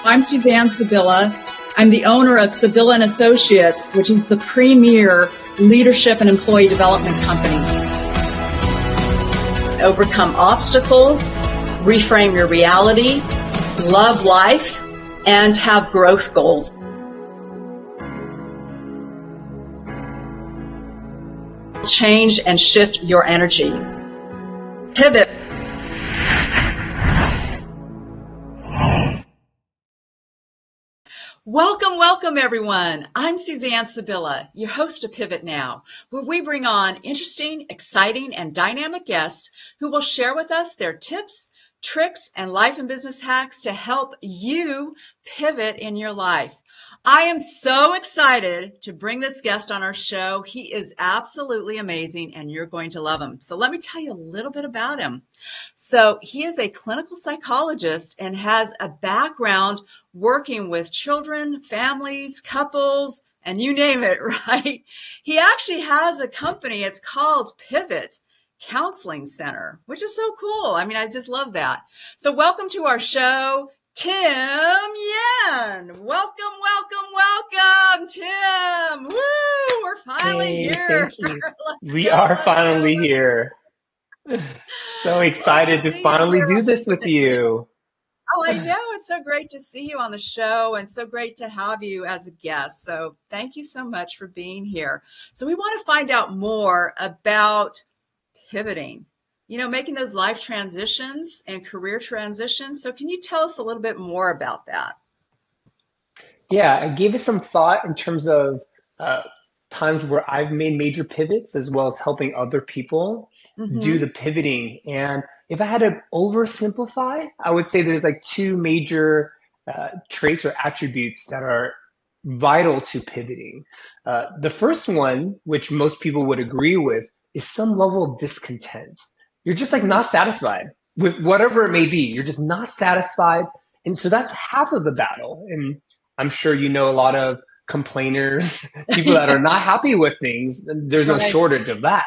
I'm Suzanne Sibylla. I'm the owner of Sibylla and Associates, which is the premier leadership and employee development company. Overcome obstacles, reframe your reality, love life, and have growth goals. Change and shift your energy. Pivot. Welcome, everyone. I'm Suzanne Sibylla, your host of Pivot Now, where we bring on interesting, exciting, and dynamic guests who will share with us their tips, tricks, and life and business hacks to help you pivot in your life. I am so excited to bring this guest on our show. He is absolutely amazing, and you're going to love him. So let me tell you a little bit about him. So he is a clinical psychologist and has a background working with children, families, couples, and you name it, right? He actually has a company. It's called Pivot Counseling Center, which is so cool. I mean, I just love that. So welcome to our show, Tim Yan. Welcome, Tim. Woo! We're finally here. Thank you. We are finally here. So excited to finally do this with you. Oh, I know. It's so great to see you on the show and so great to have you as a guest. So thank you so much for being here. So we want to find out more about pivoting, making those life transitions and career transitions. So can you tell us a little bit more about that? Yeah, I gave it some thought in terms of times where I've made major pivots as well as helping other people do the pivoting. And if I had to oversimplify, I would say there's like two major traits or attributes that are vital to pivoting. The first one, which most people would agree with, is some level of discontent. You're just like not satisfied with whatever it may be. You're just not satisfied. And so that's half of the battle. And I'm sure you know a lot of complainers, people that are not happy with things. There's no shortage of that.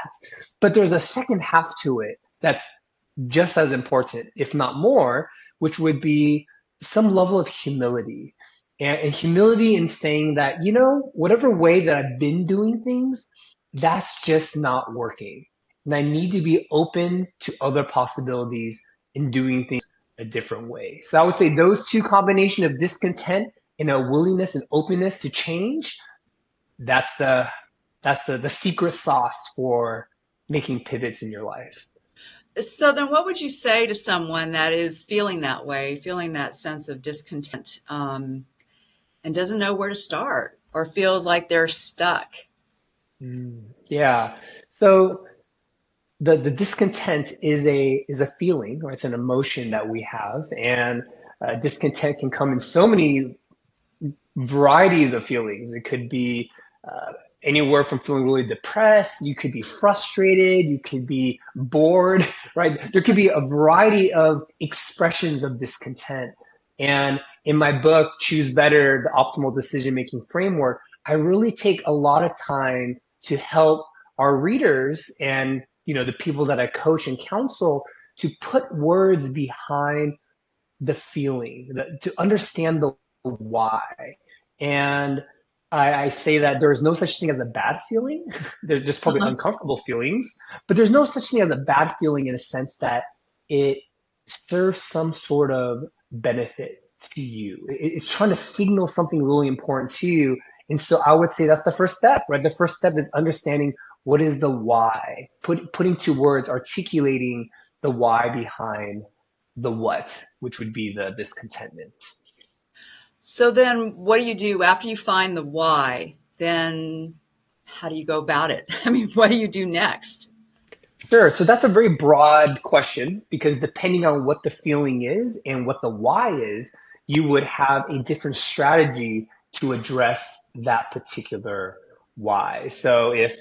But there's a second half to it that's just as important, if not more, which would be some level of humility. And humility in saying that, whatever way that I've been doing things, that's just not working. And I need to be open to other possibilities in doing things a different way. So I would say those two combination of discontent and a willingness and openness to change, that's the secret sauce for making pivots in your life. So then what would you say to someone that is feeling that way, feeling that sense of discontent, and doesn't know where to start or feels like they're stuck? Yeah. So the discontent is a feeling, or it's an emotion that we have, and discontent can come in so many varieties of feelings. It could be anywhere from feeling really depressed, you could be frustrated, you could be bored, right? There could be a variety of expressions of discontent. And in my book, Choose Better, the Optimal Decision-Making Framework, I really take a lot of time to help our readers and the people that I coach and counsel to put words behind the feeling, to understand the why. And I say that there is no such thing as a bad feeling. There's just probably uncomfortable feelings, but there's no such thing as a bad feeling in a sense that it serves some sort of benefit to you. It's trying to signal something really important to you. And so I would say that's the first step, right? The first step is understanding what is the why, putting to words, articulating the why behind the what, which would be the discontentment. So then what do you do after you find the why? Then how do you go about it? I mean, what do you do next? Sure. So that's a very broad question because depending on what the feeling is and what the why is, you would have a different strategy to address that particular why. So if,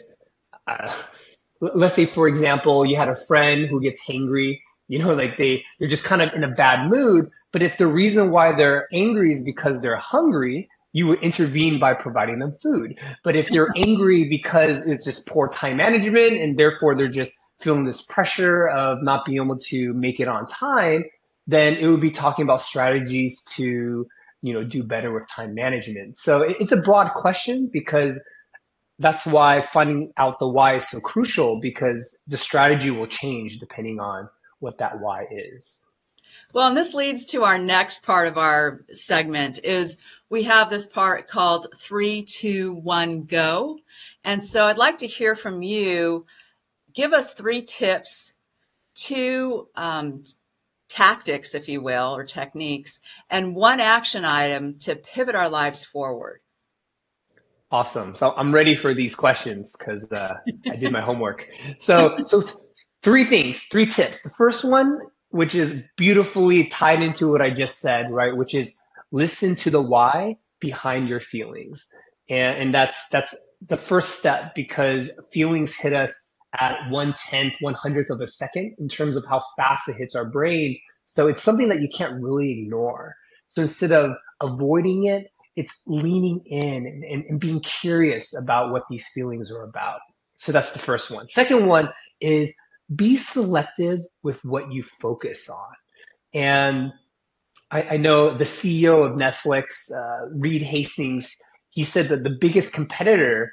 let's say, for example, you had a friend who gets hangry, they're just kind of in a bad mood. But if the reason why they're angry is because they're hungry, you would intervene by providing them food. But if they're angry because it's just poor time management and therefore they're just feeling this pressure of not being able to make it on time, then it would be talking about strategies to do better with time management? So it's a broad question, because that's why finding out the why is so crucial, because the strategy will change depending on what that why is. Well, and this leads to our next part of our segment is we have this part called 3, 2, 1, go. And so I'd like to hear from you. Give us 3 tips, 2 tactics, if you will, or techniques, and 1 action item to pivot our lives forward. Awesome. So I'm ready for these questions, because I did my homework. So 3 things, 3 tips. The first one, which is beautifully tied into what I just said, right? Which is listen to the why behind your feelings. And that's the first step, because feelings hit us at 1/10, 100th of a second in terms of how fast it hits our brain. So it's something that you can't really ignore. So instead of avoiding it, it's leaning in and being curious about what these feelings are about. So that's the first one. Second one is be selective with what you focus on. And I know the CEO of Netflix, Reed Hastings, he said that the biggest competitor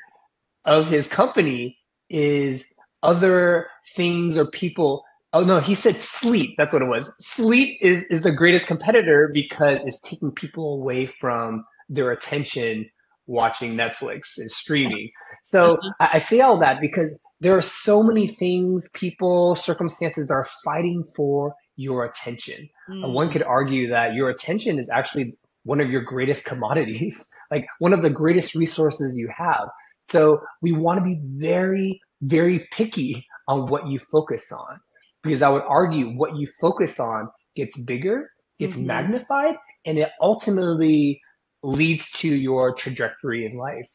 of his company is other things or people. Oh no, he said sleep. That's what it was. Sleep is the greatest competitor, because it's taking people away from their attention watching Netflix and streaming. So I say all that because there are so many things, people, circumstances that are fighting for your attention. One could argue that your attention is actually one of your greatest commodities, like one of the greatest resources you have. So we want to be very, very picky on what you focus on, because I would argue what you focus on gets bigger, gets magnified, and it ultimately leads to your trajectory in life.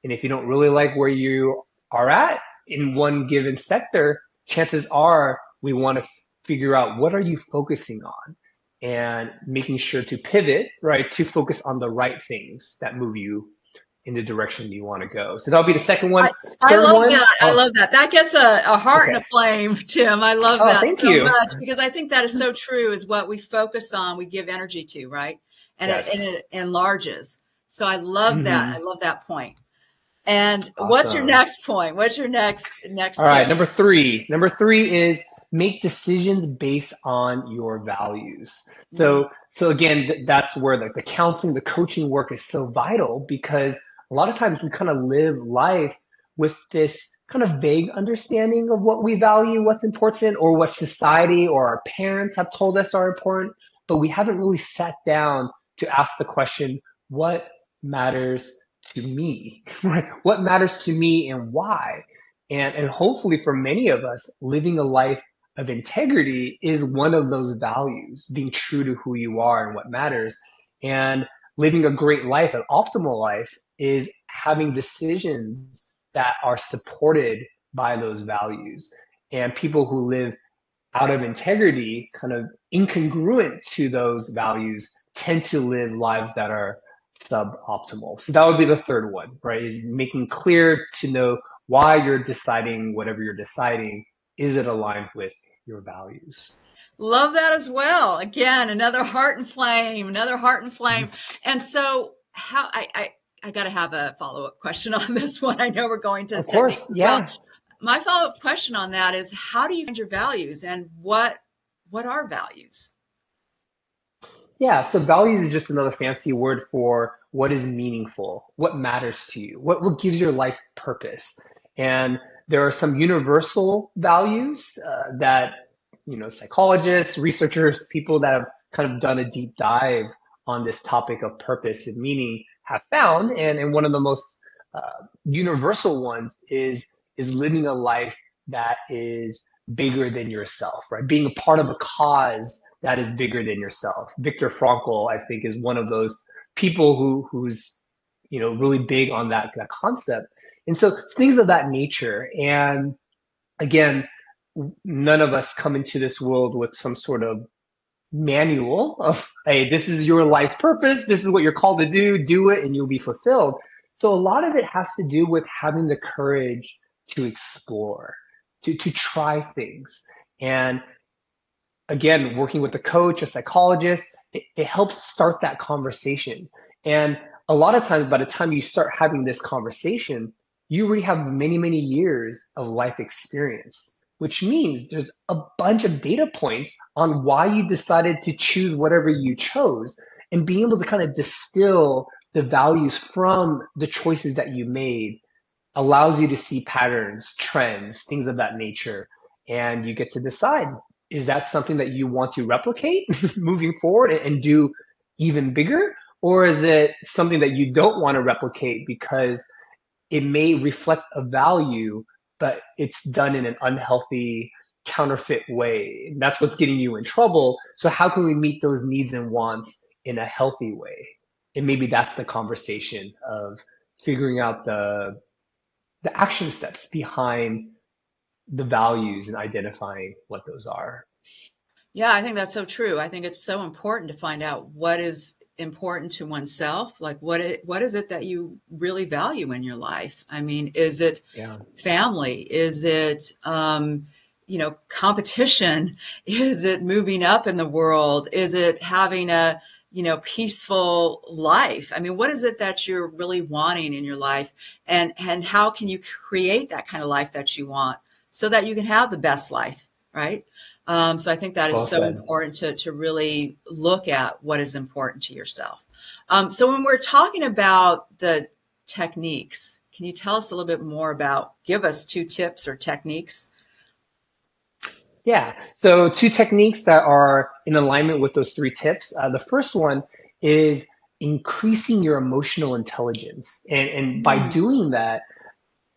And if you don't really like where you are at in one given sector, chances are we want to figure out what are you focusing on, and making sure to pivot, right, to focus on the right things that move you in the direction you want to go. So that'll be the second one. I Third love one. that. I love that. That gets a heart and Okay. a flame, Tim. I love Oh, that thank so you. much, because I think that is so true. Is what we focus on, we give energy to, right? And Yes. it enlarges. So I love that. I love that point. And what's your Awesome. next point? What's your next All right, tip? number three. Number three is make decisions based on your values. So again, that's where the counseling, the coaching work is so vital, because a lot of times we kind of live life with this kind of vague understanding of what we value, what's important, or what society or our parents have told us are important, but we haven't really sat down to ask the question, what matters to me? Right? What matters to me and why? And hopefully for many of us, living a life of integrity is one of those values, being true to who you are and what matters. And living a great life, an optimal life, is having decisions that are supported by those values. And people who live out of integrity, kind of incongruent to those values, tend to live lives that are suboptimal. So that would be the third one, right? Is making clear to know why you're deciding whatever you're deciding. Is it aligned with your values? Love that as well. Again, another heart and flame, another heart and flame. And so how I got to have a follow-up question on this one. I know we're going to Of techniques course, as well. yeah. My follow-up question on that is, how do you find your values, and what are values? Yeah, so values is just another fancy word for what is meaningful, what matters to you, what gives your life purpose. And there are some universal values that, psychologists, researchers, people that have kind of done a deep dive on this topic of purpose and meaning have found. And one of the most universal ones is living a life that is bigger than yourself, right? Being a part of a cause that is bigger than yourself. Viktor Frankl, I think, is one of those people who's really big on that concept. And so things of that nature. And again, none of us come into this world with some sort of manual of, hey, this is your life's purpose, this is what you're called to do it, and you'll be fulfilled. So a lot of it has to do with having the courage to explore, to try things. And again, working with a coach, a psychologist, it helps start that conversation. And a lot of times, by the time you start having this conversation, you already have many, many years of life experience, which means there's a bunch of data points on why you decided to choose whatever you chose, and being able to kind of distill the values from the choices that you made allows you to see patterns, trends, things of that nature. And you get to decide, is that something that you want to replicate moving forward and do even bigger? Or is it something that you don't want to replicate because it may reflect a value, but it's done in an unhealthy, counterfeit way? And that's what's getting you in trouble. So how can we meet those needs and wants in a healthy way? And maybe that's the conversation of figuring out the action steps behind the values and identifying what those are. Yeah, I think that's so true. I think it's so important to find out what is important to oneself. Like what is it that you really value in your life? I mean, is it family? Is it competition? Is it moving up in the world? Is it having a peaceful life? I mean, what is it that you're really wanting in your life? And how can you create that kind of life that you want so that you can have the best life, right? So I think that is so important to really look at what is important to yourself. So when we're talking about the techniques, can you tell us a little bit more give us 2 tips or techniques? Yeah. So 2 techniques that are in alignment with those 3 tips. The first one is increasing your emotional intelligence. And by doing that,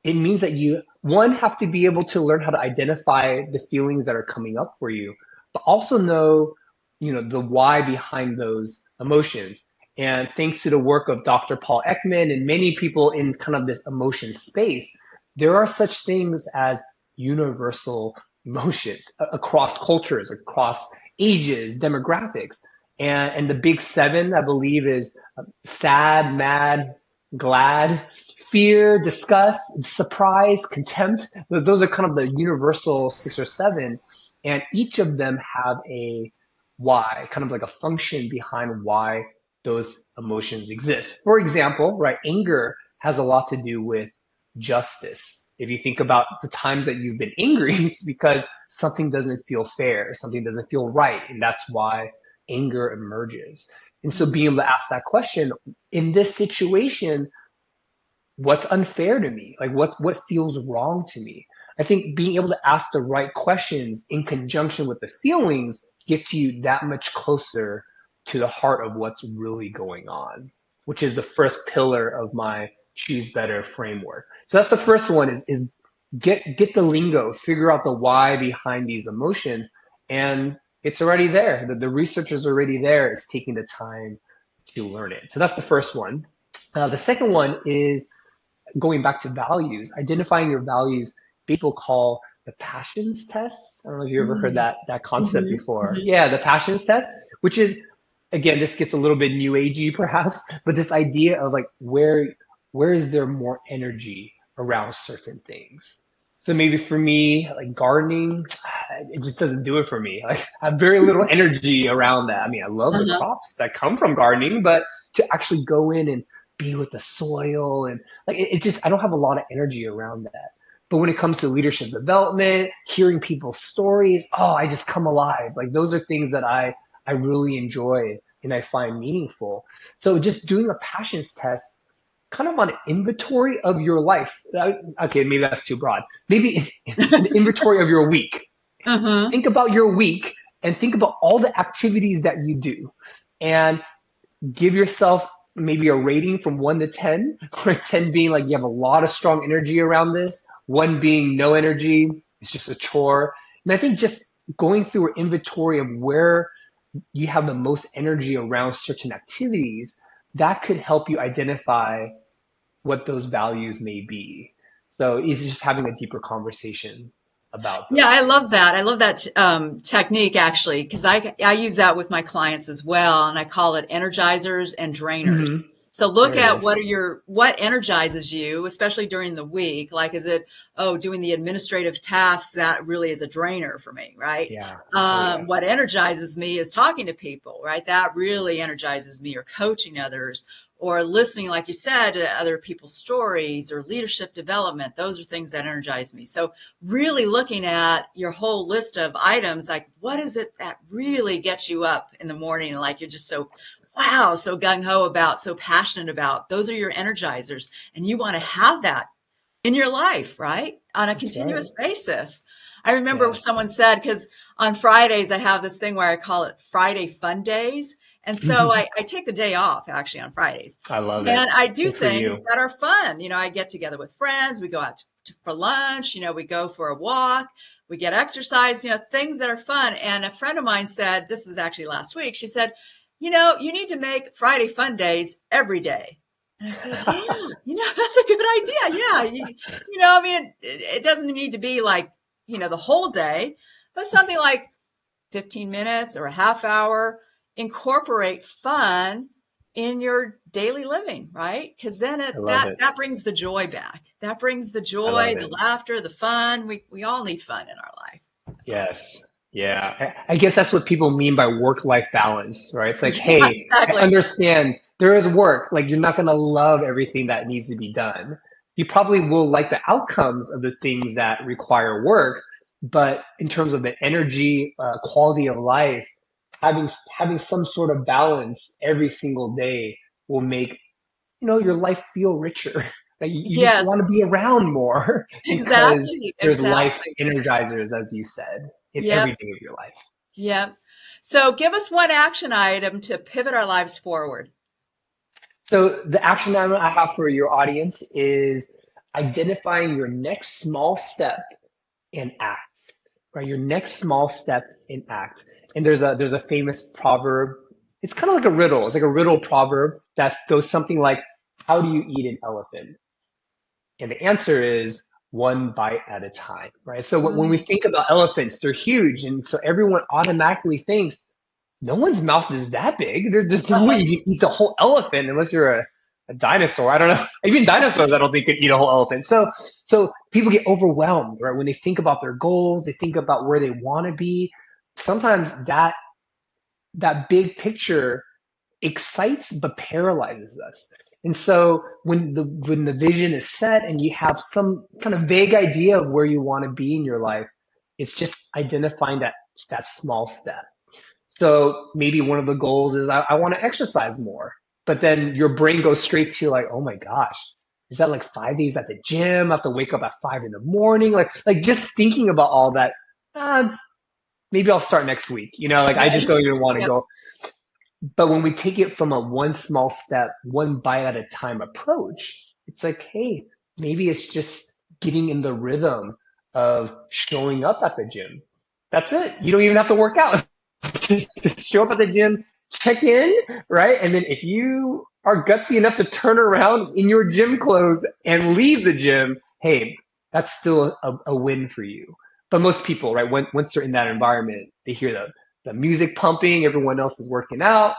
it means that you, one, have to be able to learn how to identify the feelings that are coming up for you, but also know, the why behind those emotions. And thanks to the work of Dr. Paul Ekman and many people in kind of this emotion space, there are such things as universal emotions across cultures, across ages, demographics. And the big 7, I believe, is sad, mad, glad, fear, disgust, surprise, contempt. Those are kind of the universal 6 or 7. And each of them have a why, kind of like a function behind why those emotions exist. For example, right, anger has a lot to do with justice. If you think about the times that you've been angry, it's because something doesn't feel fair, something doesn't feel right, and that's why anger emerges. And so being able to ask that question, in this situation, what's unfair to me? Like what feels wrong to me? I think being able to ask the right questions in conjunction with the feelings gets you that much closer to the heart of what's really going on, which is the first pillar of my choose better framework. So that's the first one is get the lingo, figure out the why behind these emotions, and it's already there. The research is already there. It's taking the time to learn it. So that's the first one. The second one is going back to values, identifying your values. People call the passions test. I don't know if you ever heard that concept before. Yeah, the passions test, which is, again, this gets a little bit new agey perhaps, but this idea of like where is there more energy around certain things. So maybe for me, like gardening, it just doesn't do it for me. Like I have very little energy around that. I mean, I love the crops that come from gardening, but to actually go in and be with the soil and like it just, I don't have a lot of energy around that. But when it comes to leadership development, hearing people's stories, I just come alive. Like those are things that I really enjoy and I find meaningful. So just doing a passions test, kind of on an inventory of your life. Okay, maybe that's too broad. Maybe an inventory of your week. Think about your week and think about all the activities that you do and give yourself maybe a rating from 1 to 10, where 10 being like you have a lot of strong energy around this, 1 being no energy, it's just a chore. And I think just going through an inventory of where you have the most energy around certain activities, that could help you identify what those values may be. So it's just having a deeper conversation about those I things. love that. I love that technique actually, because I use that with my clients as well, and I call it energizers and drainers. So look There it at is. what energizes you, especially during the week. Like, is it, doing the administrative tasks? That really is a drainer for me, right? Yeah. Oh, yeah. What energizes me is talking to people, right? That really energizes me, or coaching others, or listening, like you said, to other people's stories, or leadership development. Those are things that energize me. So really looking at your whole list of items, like what is it that really gets you up in the morning? Like you're just so, wow, so gung-ho about, so passionate about. Those are your energizers. And you want to have that in your life, right? On a That's right. continuous basis. I remember Yes. someone said, because on Fridays, I have this thing where I call it Friday Fun Days. And so I take the day off actually on Fridays. I love it. And I do Good for things you. that are fun. I get together with friends. We go out for lunch. We go for a walk. We get exercise, things that are fun. And a friend of mine said, this is actually last week, she said, you need to make Friday Fun Days every day. And I said, yeah, that's a good idea. Yeah. I mean, it doesn't need to be like, the whole day, but something like 15 minutes or a half hour. Incorporate fun in your daily living, right? Because then I love it. that brings the joy back. That brings the I love joy, the it. laughter, the fun. We all need fun in our life. Yes. Yeah. I guess that's what people mean by work-life balance, right? It's like, Yeah, hey, I exactly. understand there is work. Like, you're not going to love everything that needs to be done. You probably will like the outcomes of the things that require work, but in terms of the energy, quality of life, having some sort of balance every single day will make your life feel richer. Like you just Yes, want to be around more because exactly. there's life Exactly. energizers, as you said, in every Yep. day of your life. Yep. So give us one action item to pivot our lives forward. So the action item I have for your audience is identifying your next small step and act, right? Your next small step and act. And there's a famous proverb. It's kind of like a riddle. It's like a riddle proverb that goes something like, "How do you eat an elephant?" And the answer is one bite at a time, right? So when we Mm, think about elephants, they're huge. And so everyone automatically thinks no one's mouth is that big. There's no way uh-huh. you can eat the whole elephant unless you're a dinosaur. I don't know. Even dinosaurs, I don't think could eat a whole elephant. So people get overwhelmed, right? When they think about their goals, they think about where they want to be. Sometimes that big picture excites but paralyzes us. And so when the vision is set and you have some kind of vague idea of where you want to be in your life, it's just identifying that small step. So maybe one of the goals is I want to exercise more, but then your brain goes straight to like, oh my gosh, is that like 5 days at the gym? I have to wake up at 5 in the morning. Like just thinking about all that. Uh, Maybe I'll start next week. Like I just Right. don't even want to Yep. go. But when we take it from a one small step, one bite at a time approach, it's like, hey, maybe it's just getting in the rhythm of showing up at the gym. That's it. You don't even have to work out. Just show up at the gym, check in, right? And then if you are gutsy enough to turn around in your gym clothes and leave the gym, hey, that's still a win for you. But most people, right, once they're in that environment, they hear the music pumping, everyone else is working out.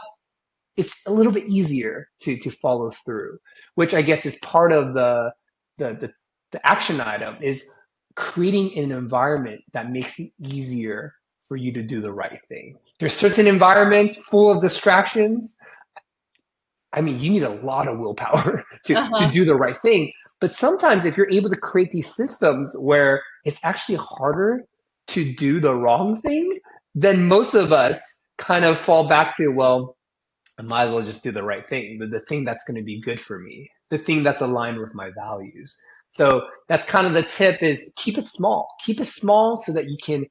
It's a little bit easier to follow through, which I guess is part of the the action item is creating an environment that makes it easier for you to do the right thing. There's certain environments full of distractions. I mean, you need a lot of willpower to Uh-huh. do the right thing. But sometimes if you're able to create these systems where it's actually harder to do the wrong thing, then most of us kind of fall back to, well, I might as well just do the right thing, the thing that's going to be good for me, the thing that's aligned with my values. So that's kind of the tip is keep it small. Keep it small so that you can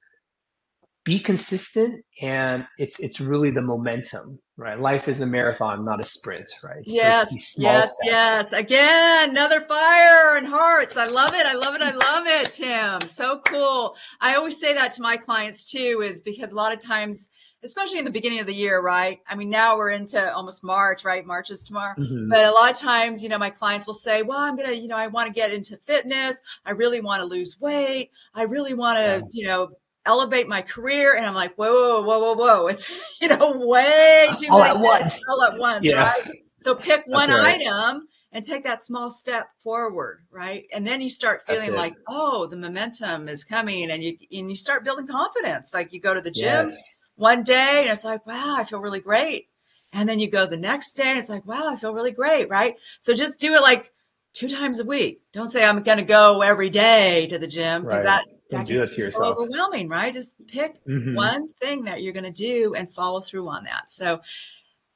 be consistent and it's really the momentum, right? Life is a marathon, not a sprint, right? It's Yes, these small yes, steps. yes. Again, another fire and hearts. I love it. I love it. I love it, Tim. So cool. I always say that to my clients too, is because a lot of times, especially in the beginning of the year, right? I mean, now we're into almost March, right? March is tomorrow. Mhm. But a lot of times, my clients will say, well, I'm going to, I want to get into fitness. I really want to lose weight. I really want Yeah. to, elevate my career. And I'm like, whoa, whoa, whoa, whoa, whoa. It's, way too All many at things once. all at once, Yeah. right? So pick one right. item and take that small step forward, right? And then you start feeling like, oh, the momentum is coming, and you start building confidence. Like you go to the gym one day and it's like, wow, I feel really great. And then you go the next day and it's like, wow, I feel really great, right? So just do it like 2 times a week. Don't say I'm going to go every day to the gym, because that Don't do gets that to so yourself. overwhelming, right? Just pick one thing that you're going to do and follow through on that. So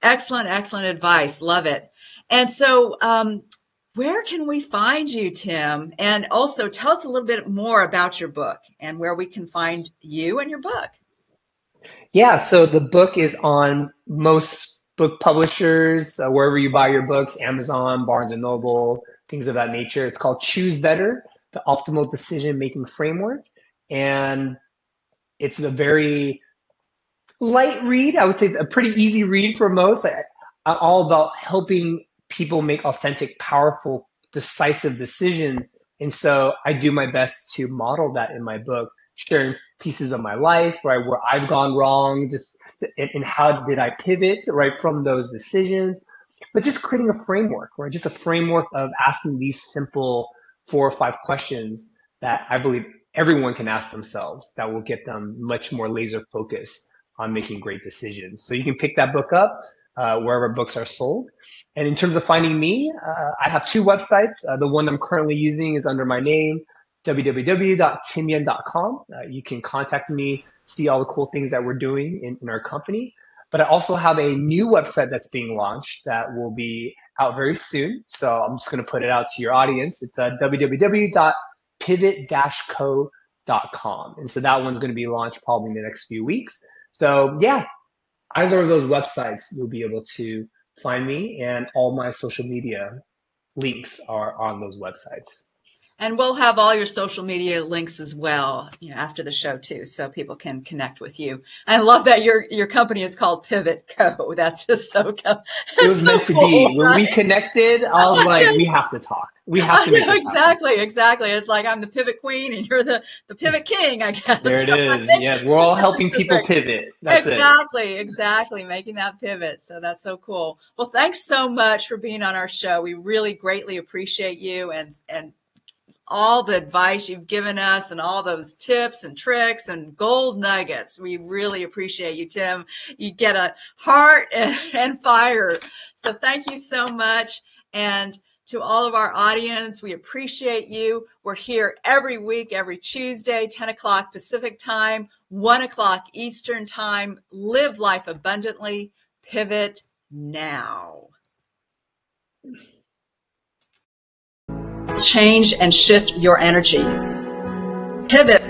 excellent, excellent advice. Love it. And so, where can we find you, Tim? And also tell us a little bit more about your book and where we can find you and your book. Yeah, so the book is on most book publishers, wherever you buy your books, Amazon, Barnes and Noble, things of that nature. It's called Choose Better, the Optimal Decision Making Framework. And it's a very light read. I would say it's a pretty easy read for most. I'm all about helping people make authentic, powerful, decisive decisions. And so I do my best to model that in my book, sharing pieces of my life, right, where I've gone wrong, and how did I pivot, right, from those decisions. But just creating a framework, right, just a framework of asking these simple 4 or 5 questions that I believe everyone can ask themselves that will get them much more laser focused on making great decisions. So you can pick that book up wherever books are sold. And in terms of finding me, I have 2 websites. The one I'm currently using is under my name, www.timyan.com. You can contact me, see all the cool things that we're doing in our company. But I also have a new website that's being launched that will be out very soon. So I'm just going to put it out to your audience. It's www.pivot-co.com. And so that one's going to be launched probably in the next few weeks. So yeah, either of those websites, you'll be able to find me, and all my social media links are on those websites. And we'll have all your social media links as well, after the show too, so people can connect with you. I love that your company is called Pivot Co. That's just so cool. It was meant to be. When we connected, I was like, we have to talk. We have to make this happen. Exactly. It's like I'm the pivot queen and you're the pivot king, I guess. There it is. Yes, we're all helping people pivot. That's exactly. Making that pivot. So that's so cool. Well, thanks so much for being on our show. We really greatly appreciate you and all the advice you've given us and all those tips and tricks and gold nuggets. We really appreciate you, Tim. You get a heart and fire. So thank you so much. And to all of our audience, we appreciate you. We're here every week, every Tuesday, 10 o'clock Pacific time, 1 o'clock Eastern time. Live life abundantly. Pivot now. Change and shift your energy. Pivot.